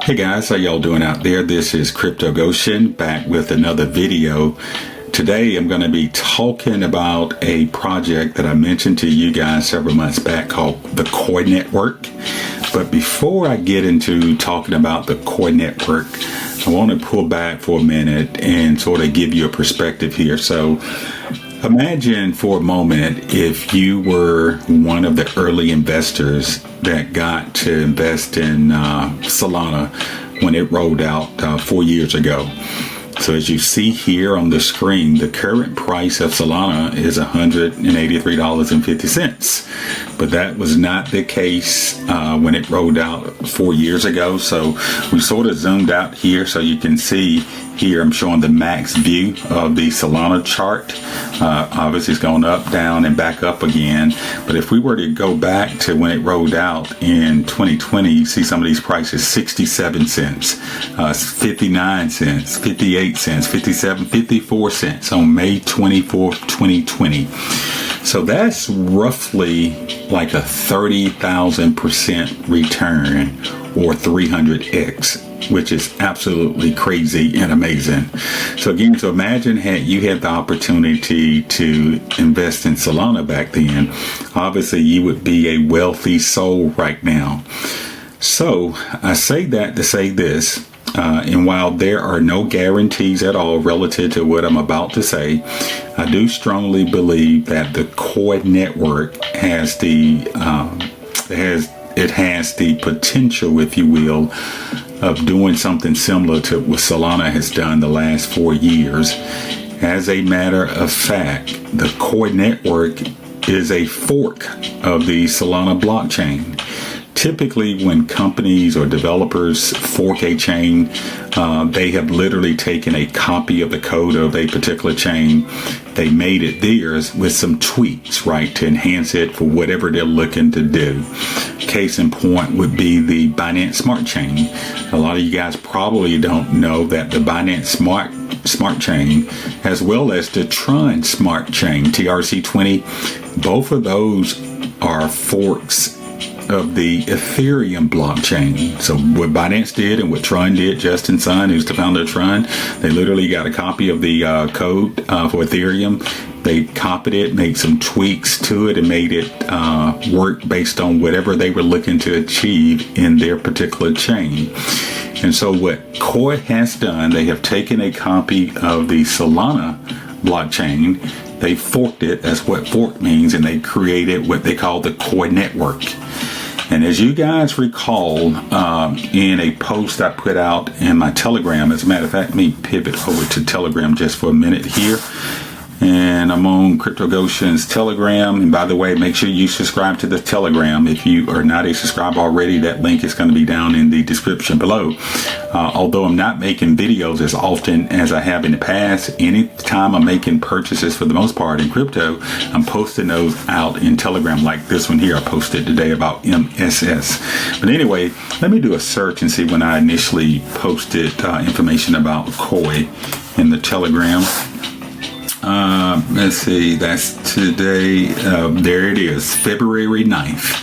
Hey guys, how y'all doing out there? This is Crypto Goshen back with another video. Today I'm going to be talking about a project that I mentioned to you guys several months back called the Koii Network. But before I get into talking about the Koii Network, I want to pull back for a minute and sort of give you a perspective here. So imagine for a moment if you were one of the early investors that got to invest in Solana when it rolled out 4 years ago. So as you see here on the screen, the current price of Solana is $183.50. But that was not the case when it rolled out 4 years ago. So we sort of zoomed out here so you can see here I'm showing the max view of the Solana chart. Obviously it's going up, down, and back up again. But if we were to go back to when it rolled out in 2020, you see some of these prices: 67 cents, 59 cents, 58 cents, 57, 54 cents on May 24th, 2020. So that's roughly like a 30,000% return, or 300x, which is absolutely crazy and amazing. So again, so imagine you had the opportunity to invest in Solana back then. Obviously, you would be a wealthy soul right now. So I say that to say this. And while there are no guarantees at all relative to what I'm about to say, I do strongly believe that the Koii Network has the potential, if you will, of doing something similar to what Solana has done the last 4 years. As a matter of fact, the Koii Network is a fork of the Solana blockchain. Typically, when companies or developers fork a chain, they have literally taken a copy of the code of a particular chain. They made it theirs with some tweaks, right, to enhance it for whatever they're looking to do. Case in point would be the Binance Smart Chain. A lot of you guys probably don't know that the Binance Smart Chain, as well as the Tron Smart Chain, TRC20, both of those are forks of the Ethereum blockchain. So what Binance did and what Tron did, Justin Sun, who's the founder of Tron, they literally got a copy of the code for Ethereum. They copied it, made some tweaks to it, and made it work based on whatever they were looking to achieve in their particular chain. And so what Koii has done, they have taken a copy of the Solana blockchain, they forked it, that's what fork means, and they created what they call the Koii Network. And as you guys recall, in a post I put out in my Telegram, as a matter of fact, let me pivot over to Telegram just for a minute here. And I'm on Crypto Goshen's Telegram. And by the way, make sure you subscribe to the Telegram. If you are not a subscriber already, that link is going to be down in the description below. Although I'm not making videos as often as I have in the past, anytime I'm making purchases for the most part in crypto, I'm posting those out in Telegram, like this one here I posted today about MSS. But anyway, let me do a search and see when I initially posted information about Koii in the Telegram. Let's see, that's today. There it is, February 9th.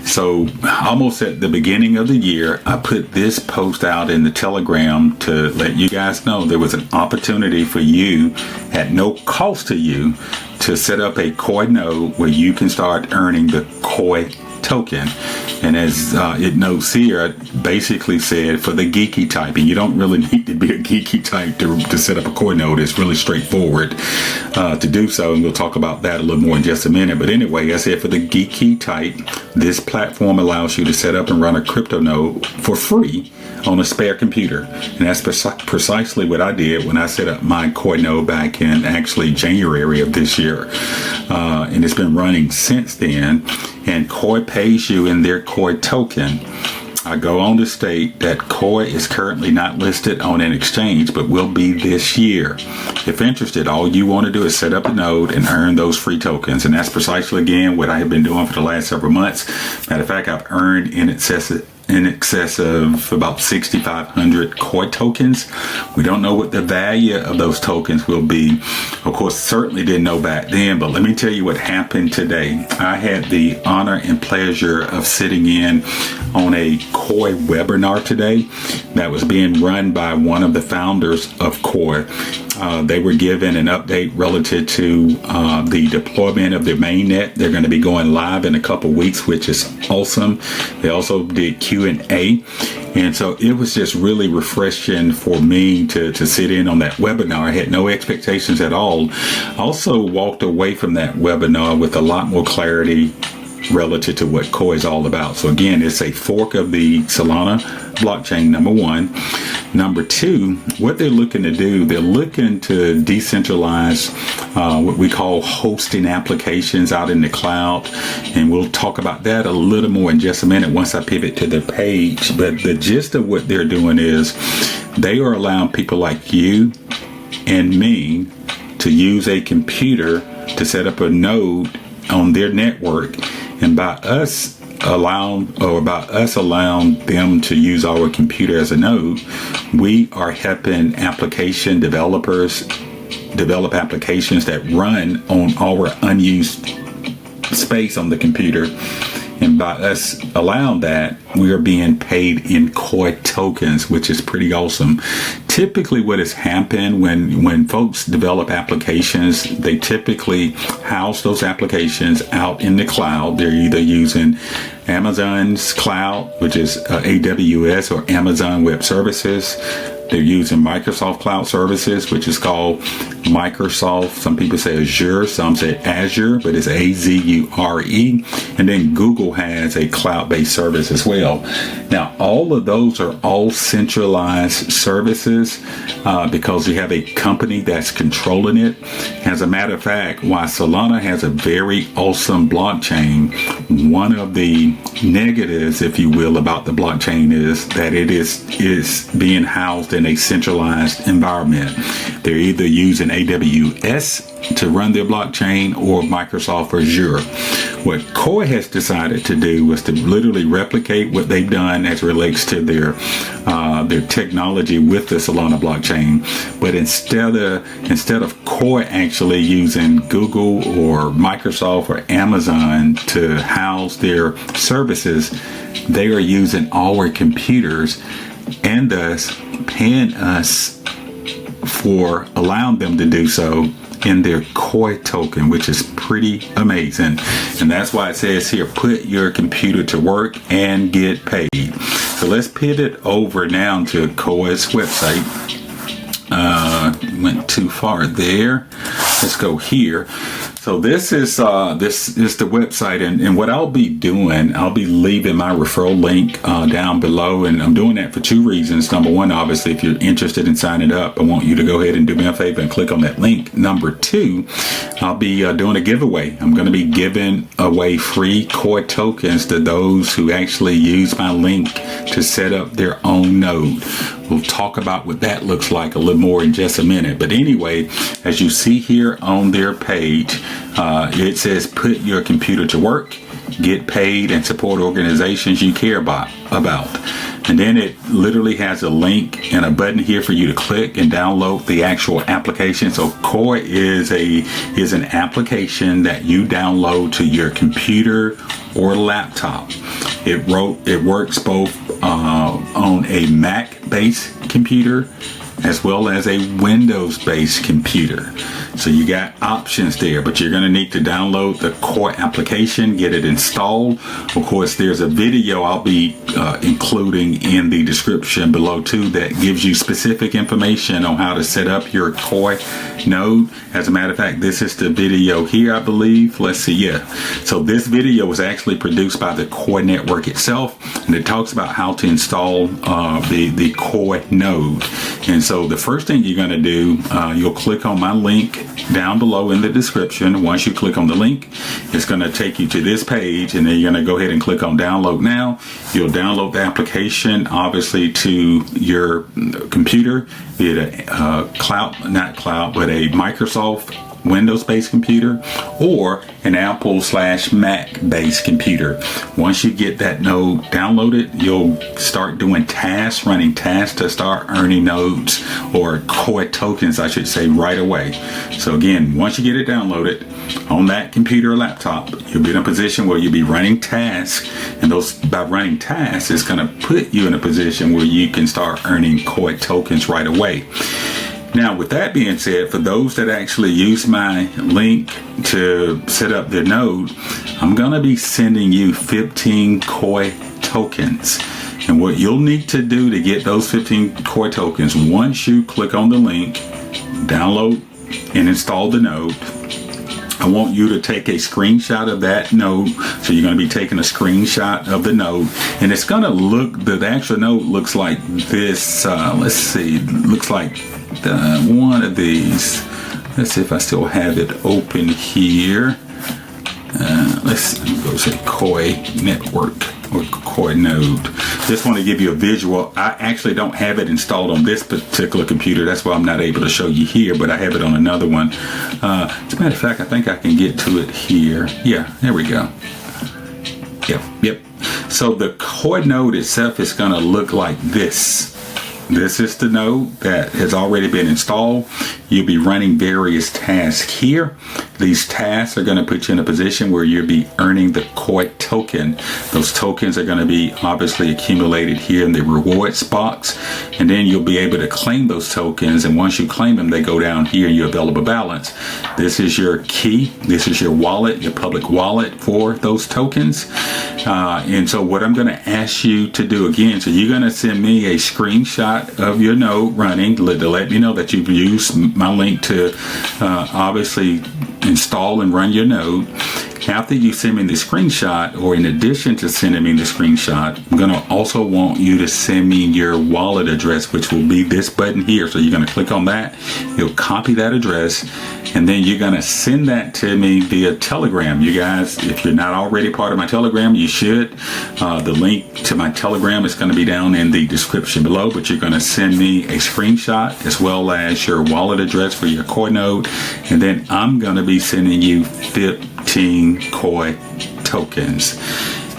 So almost at the beginning of the year, I put this post out in the Telegram to let you guys know there was an opportunity for you at no cost to you to set up a Koii node where you can start earning the Koii token. And as it notes here, I basically said for the geeky type, and you don't really need to be a geeky type to set up a Koii node. It's really straightforward to do so, and we'll talk about that a little more in just a minute. But anyway, I said for the geeky type, this platform allows you to set up and run a crypto node for free on a spare computer. And that's precisely what I did when I set up my Koii node back in actually January of this year. And it's been running since then. And Koii pays you in their Koii token. I go on to state that Koii is currently not listed on an exchange, but will be this year. If interested, all you want to do is set up a node and earn those free tokens. And that's precisely, again, what I have been doing for the last several months. Matter of fact, I've earned in excess in excess of about 6,500 Koii tokens. We don't know what the value of those tokens will be. Of course, certainly didn't know back then, but let me tell you what happened today. I had the honor and pleasure of sitting in on a Koii webinar today that was being run by one of the founders of Koii. They were given an update relative to the deployment of their mainnet. They're going to be going live in a couple weeks, which is awesome. They also did Q&A. And so it was just really refreshing for me to sit in on that webinar. I had no expectations at all. Also walked away from that webinar with a lot more clarity relative to what Koii is all about. So again, it's a fork of the Solana blockchain, number one. Number two, what they're looking to do, they're looking to decentralize what we call hosting applications out in the cloud. And we'll talk about that a little more in just a minute once I pivot to the page. But the gist of what they're doing is they are allowing people like you and me to use a computer to set up a node on their network. And by us allowing them to use our computer as a node, we are helping application developers develop applications that run on our unused space on the computer. And by us allowing that, we are being paid in Koii tokens, which is pretty awesome. Typically what has happened when folks develop applications, they typically house those applications out in the cloud. They're either using Amazon's cloud, which is AWS, or Amazon Web Services. They're using Microsoft Cloud Services, which is called Microsoft. Some people say Azure, some say Azure, but it's Azure. And then Google has a cloud-based service as well. Now, all of those are all centralized services because you have a company that's controlling it. As a matter of fact, while Solana has a very awesome blockchain, one of the negatives, if you will, about the blockchain is that it is being housed in a centralized environment. They're either using AWS to run their blockchain or Microsoft Azure. What Koii has decided to do was to literally replicate what they've done as it relates to their technology with the Solana blockchain. But instead of Koii actually using Google or Microsoft or Amazon to house their services, they are using our computers and thus paying us for allowing them to do so in their Koii token, which is pretty amazing. And that's why it says here, put your computer to work and get paid. So let's pivot over now to Koii's website. Went too far there. Let's go here. So this is the website, and what I'll be doing, I'll be leaving my referral link down below, and I'm doing that for two reasons. Number one, obviously, if you're interested in signing up, I want you to go ahead and do me a favor and click on that link. Number two, I'll be doing a giveaway. I'm going to be giving away free Koii tokens to those who actually use my link to set up their own node. We'll talk about what that looks like a little more in just a minute. But anyway, as you see here on their page, it says put your computer to work, get paid, and support organizations you care about. And then it literally has a link and a button here for you to click and download the actual application. So Koii is an application that you download to your computer or laptop. It works both on a Mac-based computer as well as a Windows-based computer. So you got options there, but you're going to need to download the Koii application, get it installed. Of course, there's a video I'll be including in the description below too that gives you specific information on how to set up your Koii node. As a matter of fact, this is the video here, I believe. Let's see, yeah. So this video was actually produced by the Koii Network itself, and it talks about how to install the Koii node. And so the first thing you're going to do, you'll click on my link down below in the description. Once you click on the link, it's going to take you to this page, and then you're going to go ahead and click on download now. You'll download the application, obviously, to your computer, be it a but a Microsoft Windows-based computer or an Apple/Mac-based computer. Once you get that node downloaded, you'll start doing tasks, running tasks to start earning nodes or Koii tokens, I should say, right away. So again, once you get it downloaded on that computer or laptop, you'll be in a position where you'll be running tasks, and by running tasks, it's going to put you in a position where you can start earning Koii tokens right away. Now, with that being said, for those that actually use my link to set up their node, I'm going to be sending you 15 Koii tokens. And what you'll need to do to get those 15 Koii tokens, once you click on the link, download and install the node, I want you to take a screenshot of that node. So you're going to be taking a screenshot of the node, and it's going to look, the actual node looks like this. Let's see, looks like one of these. Let's see if I still have it open here. Let's go say Koii Network or Koii node. Just want to give you a visual. I actually don't have it installed on this particular computer. That's why I'm not able to show you here, but I have it on another one. As a matter of fact, I think I can get to it here. Yeah, there we go. Yep. So the Koii node itself is going to look like this. This is the node that has already been installed. You'll be running various tasks here. These tasks are going to put you in a position where you'll be earning the Koii token. Those tokens are going to be obviously accumulated here in the rewards box, and then you'll be able to claim those tokens. And once you claim them, they go down here in your available balance. This is your key. This is your wallet, your public wallet for those tokens. And so what I'm going to ask you to do again, so you're going to send me a screenshot of your node running to let me know that you've used my link to obviously install and run your node. After you send me the screenshot, or in addition to sending me the screenshot, I'm going to also want you to send me your wallet address, which will be this button here. So you're going to click on that, you'll copy that address, and then you're going to send that to me via Telegram. You guys, if you're not already part of my Telegram, you should. The link to my Telegram is going to be down in the description below, but you're going to send me a screenshot as well as your wallet address for your Koii node, and then I'm going to be sending you 15 Koii tokens.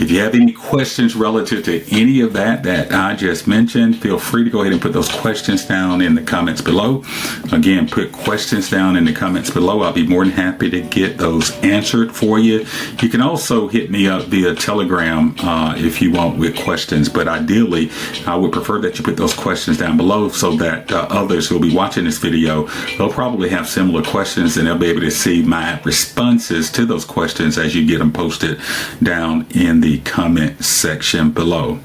If you have any questions relative to any of that I just mentioned, feel free to go ahead and put those questions down in the comments below. Again, put questions down in the comments below. I'll be more than happy to get those answered for you. You can also hit me up via Telegram if you want with questions, but ideally I would prefer that you put those questions down below so that others who will be watching this video, they'll probably have similar questions, and they'll be able to see my responses to those questions as you get them posted down in the comment section below.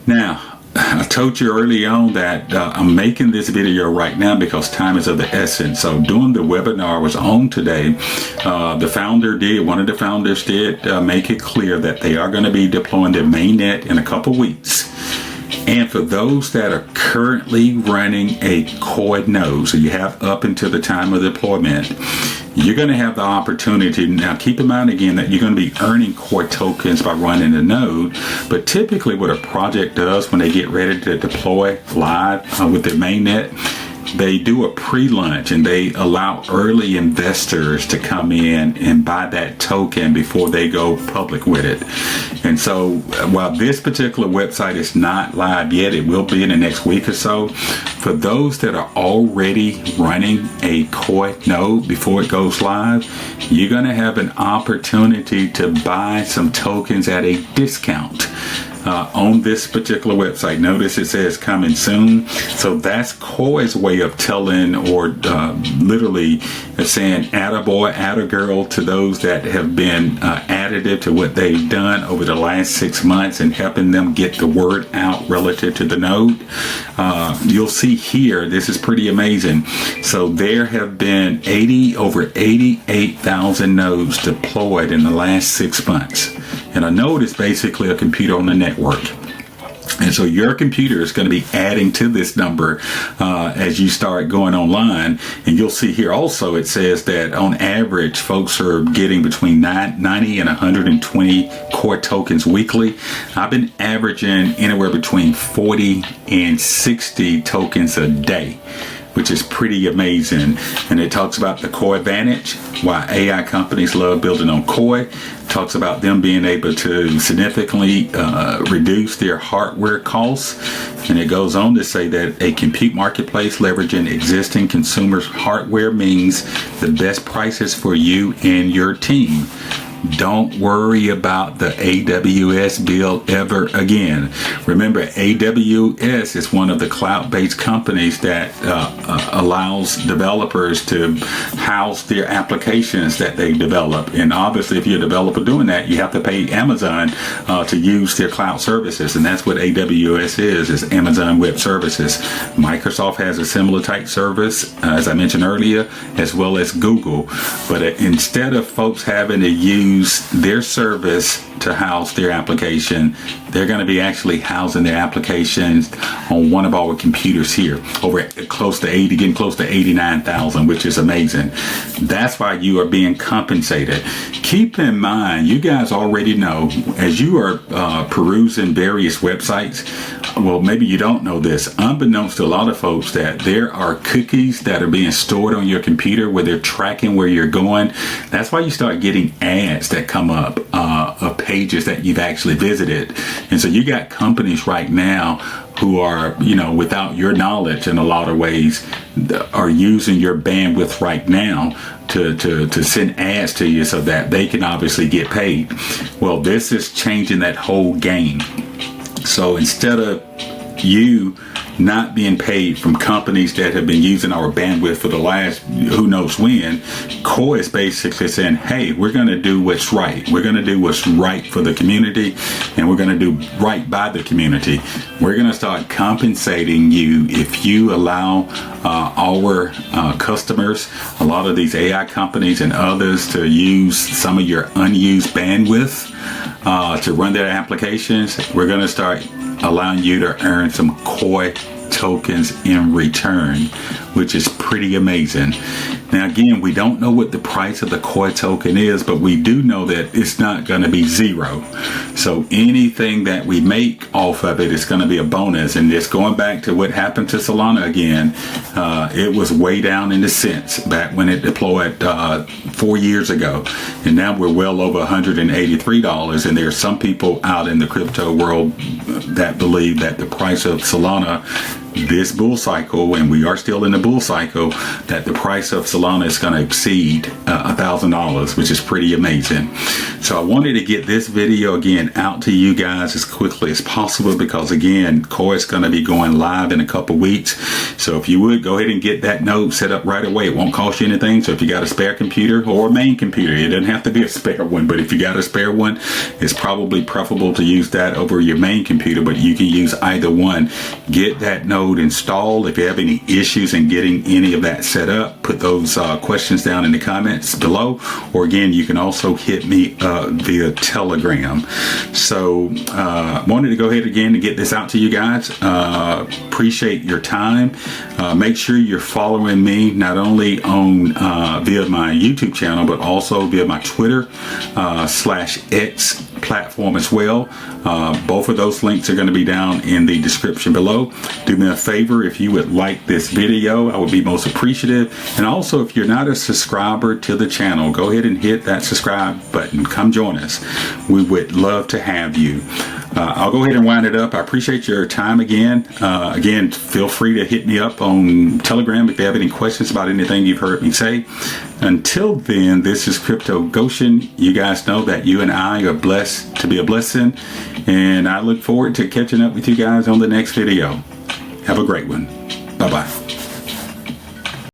Now, I told you early on that I'm making this video right now because time is of the essence. So doing the webinar I was on today, one of the founders did make it clear that they are going to be deploying their mainnet in a couple weeks. And for those that are currently running a Koii node, so you have up until the time of deployment, you're going to have the opportunity. Now, keep in mind again that you're going to be earning Koii tokens by running the node. But typically what a project does when they get ready to deploy live with their mainnet, they do a pre-launch and they allow early investors to come in and buy that token before they go public with it. And so while this particular website is not live yet, it will be in the next week or so. For those that are already running a Koii node before it goes live, you're going to have an opportunity to buy some tokens at a discount. On this particular website. Notice it says coming soon. So that's Koii's way of telling, or literally saying attaboy, attagirl to those that have been additive to what they've done over the last 6 months and helping them get the word out relative to the node. You'll see here, this is pretty amazing. So there have been over 88,000 nodes deployed in the last 6 months. And a node is basically a computer on the network. And so your computer is going to be adding to this number as you start going online. And you'll see here also it says that on average, folks are getting between 90 and 120 Koii tokens weekly. I've been averaging anywhere between 40 and 60 tokens a day. which is pretty amazing. And it talks about the core advantage, why AI companies love building on Koii. Talks about them being able to significantly reduce their hardware costs. And it goes on to say that a compute marketplace leveraging existing consumers' hardware means the best prices for you and your team. Don't worry about the AWS bill ever again. Remember, AWS is one of the cloud-based companies that allows developers to house their applications that they develop. And obviously, if you're a developer doing that, you have to pay Amazon to use their cloud services. And that's what AWS is Amazon Web Services. Microsoft has a similar type service, as I mentioned earlier, as well as Google. But instead of folks having to use their service to house their application, they're going to be actually housing their applications on one of our computers here, over close to 80, getting close to 89,000, which is amazing. That's why you are being compensated. Keep in mind, you guys already know, as you are perusing various websites, well, maybe you don't know this, unbeknownst to a lot of folks, that there are cookies that are being stored on your computer where they're tracking where you're going. That's why you start getting ads that come up of pages that you've actually visited. And so you got companies right now who are, without your knowledge in a lot of ways, are using your bandwidth right now to send ads to you so that they can obviously get paid. Well, this is changing that whole game. So instead of you not being paid from companies that have been using our bandwidth for the last who knows when, Koii is basically saying, hey, we're going to do what's right. We're going to do what's right for the community, and we're going to do right by the community. We're going to start compensating you if you allow our customers, a lot of these AI companies and others, to use some of your unused bandwidth to run their applications. We're going to start allowing you to earn some Koii tokens in return, which is pretty amazing. Now, again, we don't know what the price of the Koii token is, but we do know that it's not going to be zero. So anything that we make off of it is going to be a bonus. And it's going back to what happened to Solana again. It was way down in the cents back when it deployed 4 years ago. And now we're well over $183. And there are some people out in the crypto world that believe that the price of Solana this bull cycle, and we are still in the bull cycle, that the price of Solana is going to exceed $1,000, which is pretty amazing. So I wanted to get this video again out to you guys as quickly as possible, because again, Koii is going to be going live in a couple weeks. So if you would go ahead and get that node set up right away, it won't cost you anything. So if you got a spare computer or a main computer, it doesn't have to be a spare one, but if you got a spare one, it's probably preferable to use that over your main computer, but you can use either one. Get that node installed. If you have any issues in getting any of that set up, put those questions down in the comments below, or again, you can also hit me via Telegram. So wanted to go ahead again and get this out to you guys. Appreciate your time. Make sure you're following me not only on via my YouTube channel, but also via my Twitter /X platform as well. Both of those links are going to be down in the description below. Do me a favor, if you would like this video, I would be most appreciative. And also, if you're not a subscriber to the channel, go ahead and hit that subscribe button. Come join us. We would love to have you. I'll go ahead and wind it up. I appreciate your time again. Again, feel free to hit me up on Telegram if you have any questions about anything you've heard me say. Until then, this is Crypto Goshen. You guys know that you and I are blessed to be a blessing, and I look forward to catching up with you guys on the next video. Have a great one. Bye-bye.